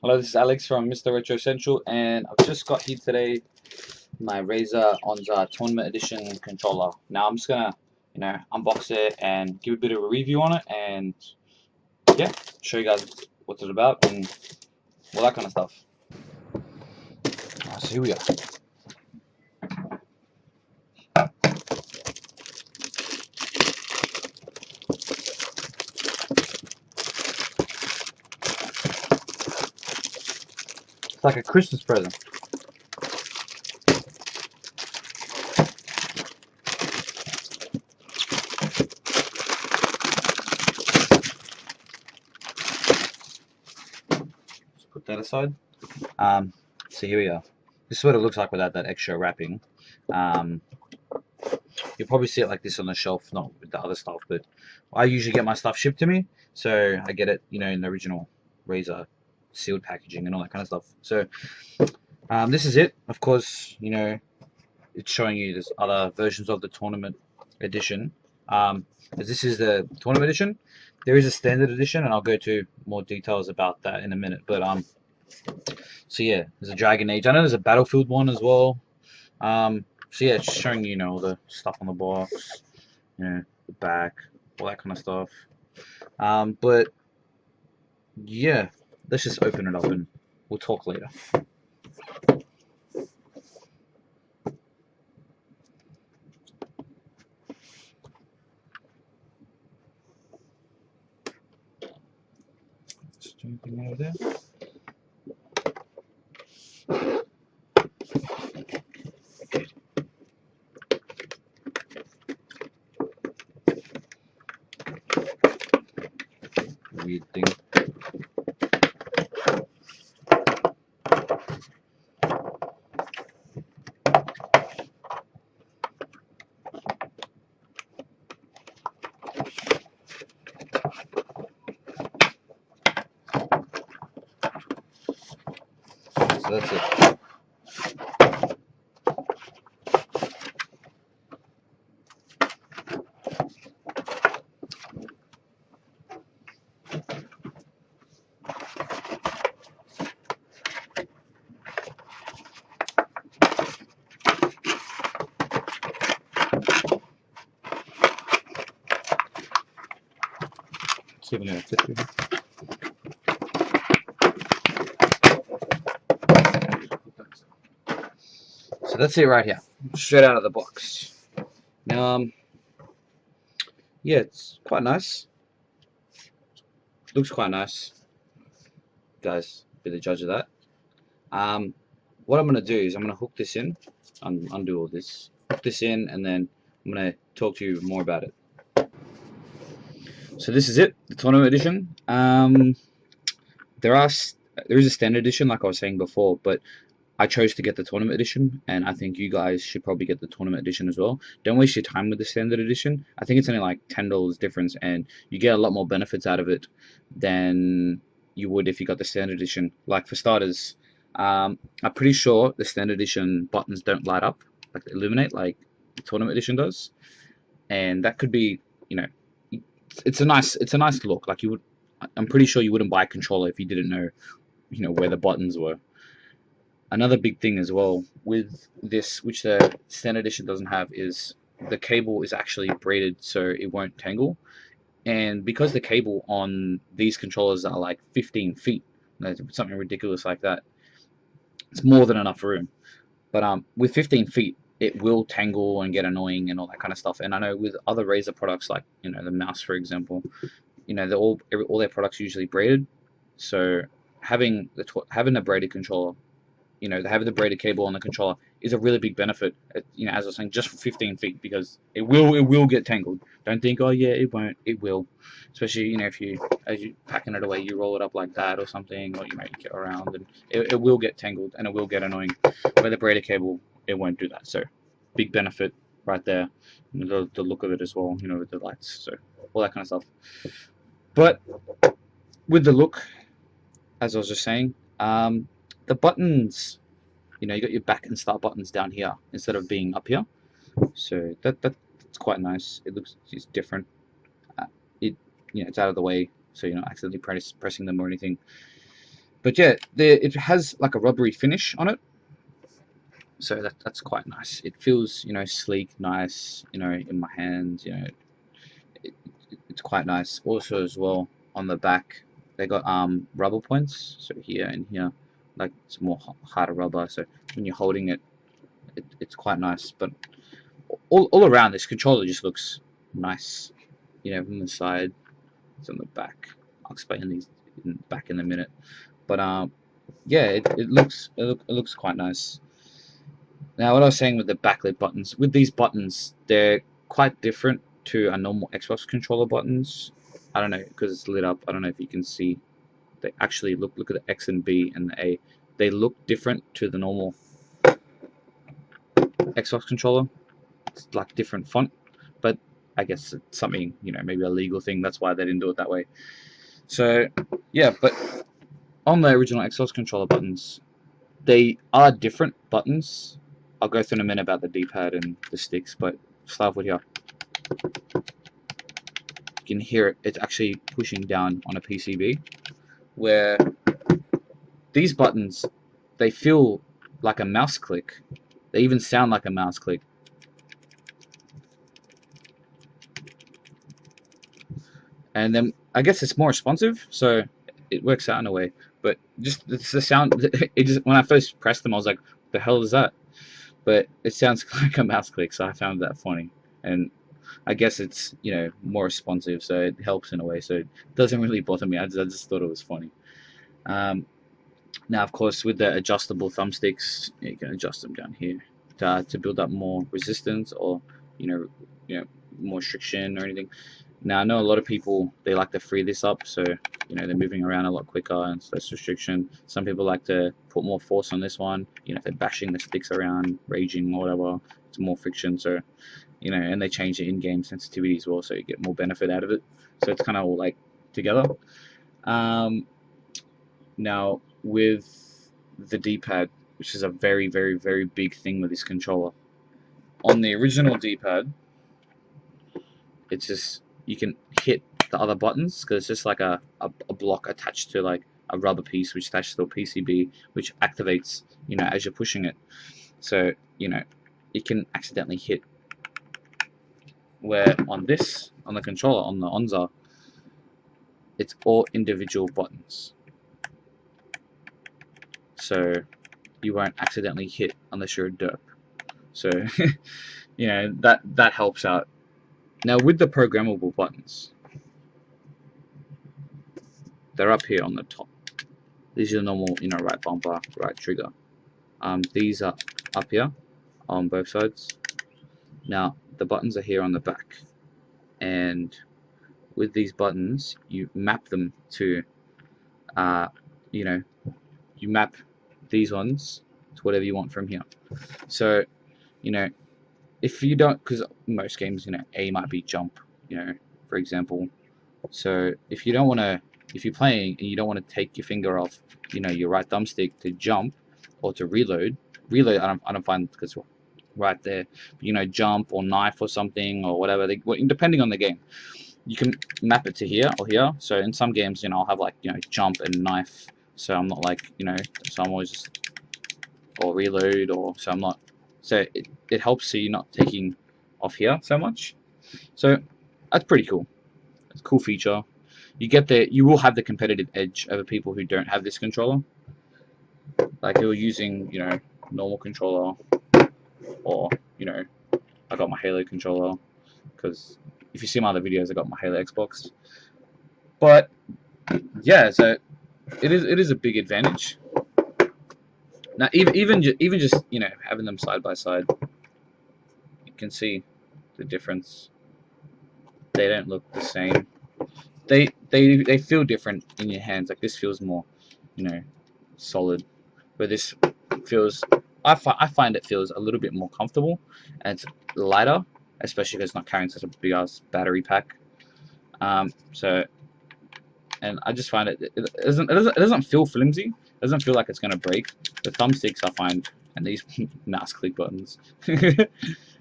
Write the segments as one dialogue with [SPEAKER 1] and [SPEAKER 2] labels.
[SPEAKER 1] Hello, this is Alex from Mr. Retro Central, and I've just got here today my Razer Onza Tournament Edition controller. Now I'm just gonna, unbox it and give a bit of a review on it, and yeah, show you guys what it's about and all that kind of stuff. So here we are. It's like a Christmas present. Let's put that aside. So here we are. This is what it looks like without that extra wrapping. You'll probably see it like this on the shelf, not with the other stuff, but I usually get my stuff shipped to me, so I get it, in the original Razer sealed packaging and all that kind of stuff. So this is it. Of course, it's showing you there's other versions of the tournament edition. As this is the tournament edition, there is a standard edition, and I'll go to more details about that in a minute. But so yeah, there's a Dragon Age. I know there's a Battlefield one as well. So yeah, it's showing you, all the stuff on the box, the back, all that kind of stuff. But yeah, let's just open it up and we'll talk later. Is there anything over there? Weird thing. So that's it. See if I'm gonna fit through here. So that's it right here, straight out of the box. Now, yeah, it's quite nice. Looks quite nice. Guys, be the judge of that. What I'm gonna do is I'm gonna hook this in, undo all this, hook this in, and then I'm gonna talk to you more about it. So this is it, the tournament edition. There is a standard edition, like I was saying before, but I chose to get the tournament edition, and I think you guys should probably get the tournament edition as well. Don't waste your time with the standard edition. I think it's only like $10 difference, and you get a lot more benefits out of it than you would if you got the standard edition. Like for starters, I'm pretty sure the standard edition buttons don't light up, like they illuminate, like the tournament edition does, and that could be, it's a nice look. Like I'm pretty sure you wouldn't buy a controller if you didn't know, where the buttons were. Another big thing as well with this, which the standard edition doesn't have, is the cable is actually braided so it won't tangle. And because the cable on these controllers are like 15 feet, something ridiculous like that, it's more than enough room. But with 15 feet, it will tangle and get annoying and all that kind of stuff. And I know with other Razer products, like the mouse, for example, they're all their products usually braided. So having a braided controller, having the braided cable on the controller is a really big benefit. As I was saying, just for 15 feet, because it will get tangled. Don't think, oh yeah, it won't. It will, especially if as you packing it away, you roll it up like that or something, or you get around, and it will get tangled and it will get annoying. With the braided cable, it won't do that. So, big benefit right there. The look of it as well, with the lights, so all that kind of stuff. But with the look, as I was just saying, the buttons, you got your back and start buttons down here instead of being up here. So that's quite nice. It's different. It's out of the way, so you're not accidentally pressing them or anything. But yeah, it has like a rubbery finish on it, so that's quite nice. It feels, you know, sleek, nice, you know, in my hands. You know, it, it's quite nice. Also, as well, on the back, they got rubber points. So here and here, like it's more harder rubber. So when you're holding it, it's quite nice. But all around, this controller just looks nice. You know, from the side, it's on the back. I'll explain these back in a minute. But yeah, it looks quite nice. Now, what I was saying with the backlit buttons, with these buttons, they're quite different to a normal Xbox controller buttons. I don't know, because it's lit up. I don't know if you can see. They actually look at the X and B and the A. They look different to the normal Xbox controller. It's like different font, but I guess it's something, you know, maybe a legal thing. That's why they didn't do it that way. So yeah, but on the original Xbox controller buttons, they are different buttons. I'll go through in a minute about the D-pad and the sticks, but start with here. You can hear it. It's actually pushing down on a PCB. Where these buttons, they feel like a mouse click. They even sound like a mouse click. And then I guess it's more responsive, so it works out in a way. But just it's the sound. It just, when I first pressed them, I was like, "The hell is that?" But it sounds like a mouse click, so I found that funny. And I guess it's, you know, more responsive, so it helps in a way. So it doesn't really bother me. I just thought it was funny. Um, Now, of course, with the adjustable thumbsticks, you can adjust them down here to build up more resistance, or you know, you know, more restriction or anything. Now, I know a lot of people, they like to free this up, so you know they're moving around a lot quicker and it's less restriction. Some people like to put more force on this one. You know, if they're bashing the sticks around, raging or whatever, it's more friction. So you know, and they change the in-game sensitivity as well, so you get more benefit out of it. So it's kind of all like together. Um, Now with the D-pad, which is a very, very, very big thing with this controller. On the original D-pad, it's just, you can hit the other buttons because it's just like a block attached to like a rubber piece which attaches to a PCB, which activates, you know, as you're pushing it. So you know, you can accidentally hit. Where on this, on the controller, on the Onza, it's all individual buttons, so you won't accidentally hit unless you're a derp. So you know, that helps out. Now with the programmable buttons, they're up here on the top. These are the normal, you know, right bumper, right trigger. These are up here on both sides. Now the buttons are here on the back, and with these buttons, you map them to, uh, you know, you map these ones to whatever you want from here. So you know, if you don't, because most games, you know, A might be jump, you know, for example. So if you don't want to, if you're playing and you don't want to take your finger off, you know, your right thumbstick to jump or to reload, I don't find because right there, you know, jump or knife or something or whatever. Depending on the game, you can map it to here or here. So in some games, you know, I'll have like, you know, jump and knife. So I'm not like, you know, so I'm always just, or reload, or so I'm not. So it helps so you're not taking off here so much. So that's pretty cool. It's a cool feature. You will have the competitive edge over people who don't have this controller, like who are using, you know, normal controller, or you know, I got my Halo controller because if you see my other videos, I got my Halo Xbox. But yeah, so it is a big advantage. Now even just, you know, having them side by side, you can see the difference. They don't look the same. They feel different in your hands. Like this feels more, you know, solid, where this feels, I find it feels a little bit more comfortable, and it's lighter, especially because it's not carrying such a big ass battery pack. So, and I just find it doesn't feel flimsy. It doesn't feel like it's gonna break. The thumbsticks, I find, and these mouse click buttons,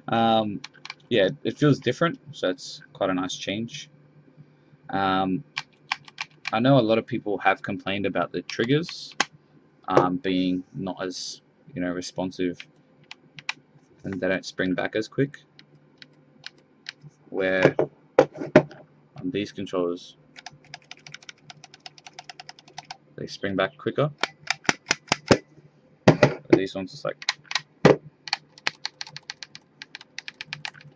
[SPEAKER 1] um, yeah, it feels different. So it's quite a nice change. Um, I know a lot of people have complained about the triggers being not as responsive, and they don't spring back as quick. Where on these controllers they spring back quicker. But these ones just like.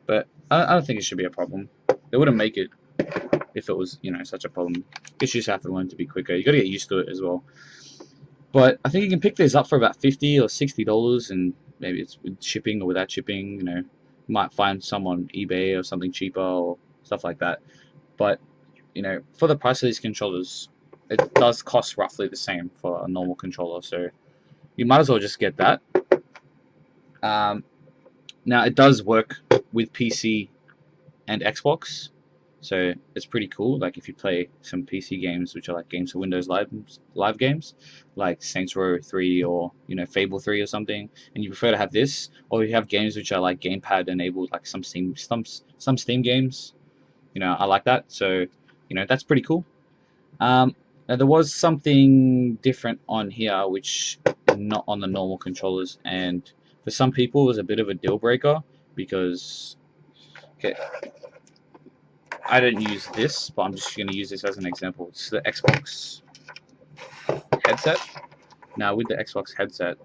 [SPEAKER 1] But I don't think it should be a problem. They wouldn't make it if it was such a problem. I guess you just have to learn to be quicker. You got to get used to it as well. But I think you can pick these up for about $50 or $60, and maybe it's with shipping or without shipping. You might find some on eBay or something cheaper or stuff like that. But for the price of these controllers, it does cost roughly the same for a normal controller. So you might as well just get that. Now it does work with PC and Xbox, so it's pretty cool. Like if you play some PC games, which are like games for Windows Live games, like Saints Row 3 or Fable 3 or something, and you prefer to have this, or you have games which are like gamepad enabled, like some Steam games. I like that. So that's pretty cool. Now there was something different on here, which is not on the normal controllers, and for some people it was a bit of a deal breaker because. Okay, I don't use this, but I'm just going to use this as an example. It's the Xbox headset. Now, with the Xbox headset,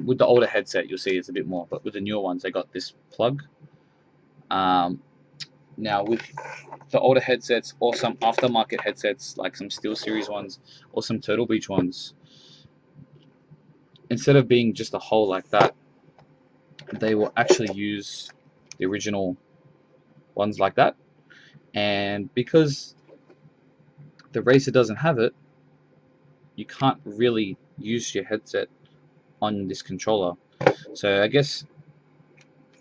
[SPEAKER 1] with the older headset, you'll see it's a bit more, but with the newer ones, they got this plug. Now, with the older headsets or some aftermarket headsets, like some SteelSeries ones or some Turtle Beach ones, instead of being just a hole like that, they will actually use the original ones like that. And because the Razer doesn't have it, you can't really use your headset on this controller. So I guess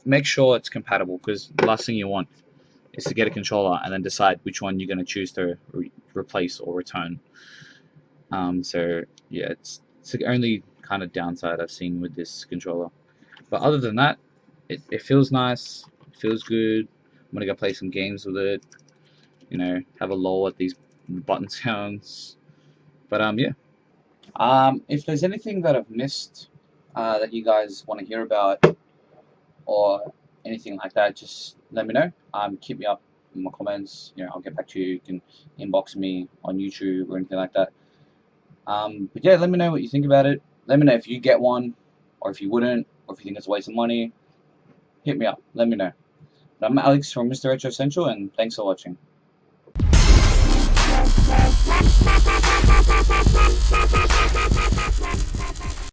[SPEAKER 1] make sure it's compatible, because the last thing you want is to get a controller and then decide which one you're going to choose to replace or return. So yeah, it's the only kind of downside I've seen with this controller. But other than that, it feels nice, it feels good. I'm gonna go play some games with it, have a lull at these button sounds. But yeah. If there's anything that I've missed that you guys want to hear about or anything like that, just let me know. Keep me up in my comments. I'll get back to you. You can inbox me on YouTube or anything like that. But yeah, let me know what you think about it. Let me know if you get one, or if you wouldn't, or if you think it's a waste of money. Hit me up. Let me know. But I'm Alex from Mr. Retro Central, and thanks for watching.